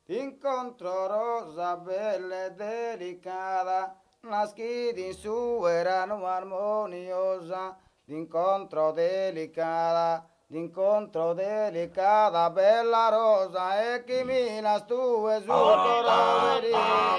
Incontro rosa bella e delicata, nasciti in su erano armoniosa, d'incontro delicata, bella rosa, e chi mina stu e sul coroverino,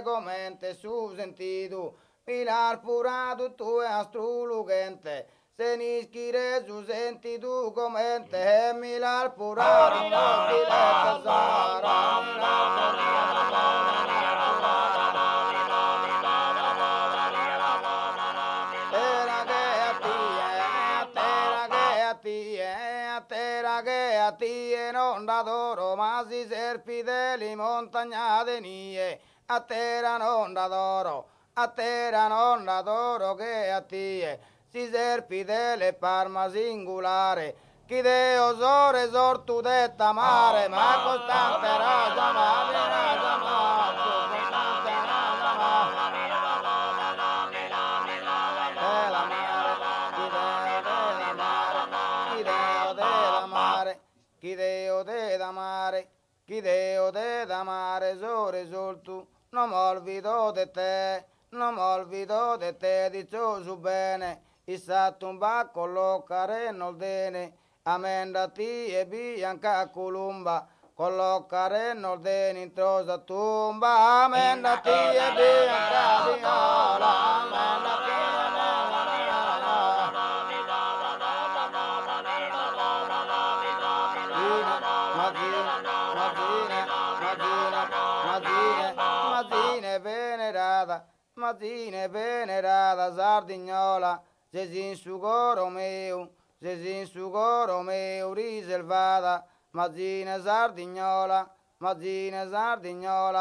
comente su sentido pilar purado tu e astrulugente se nischire su sentido comente milar purado no bilete zara terra che a tie non d'adoro ma si serpi delle montagnate nie a terra non d'adoro a terra non d'adoro che a tie si serpi delle parma singolare chi deo sore sortu detta mare ma costante ragia ma costante ragia chi deo te d'amare, sore soltu, non m'olvido de te, non m'olvido de te, diccioso bene, il sattumba collocare nel dene, amendati e bianca columba, collocare nel dene in trosa tumba, amendati e bianca viola, amendati e Mazzine venerata Sardignola, se su coro mio, se su coro mio riservata, Mazzine Sardignola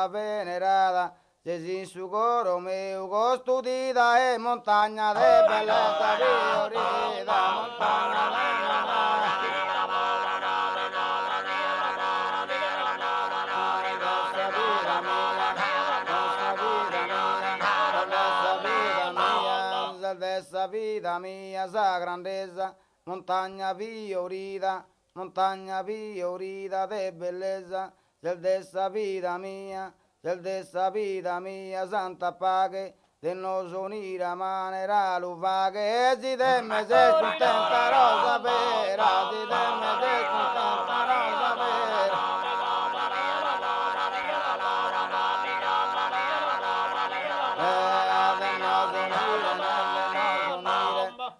venerata, se su coro mio costudita e montagna de bellezza fiorita, montagna de dessa vita mia sa grandezza, montagna fiorita de bellezza, dessa vita mia, santa pace, del noso unire manera l'uvaghe, e si temme se contenta rosa vera, si temme se contenta rosa vera.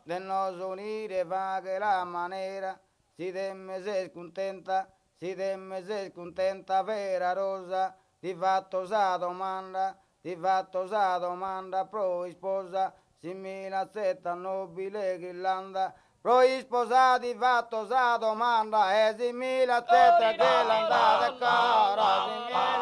Del noso unire va che la manera si temme se scontenta vera rosa di fatto sa domanda pro sposa simile accetta nobile ghirlanda pro sposa di fatto sa domanda e simile accetta ghirlanda de cara simile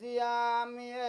zia mia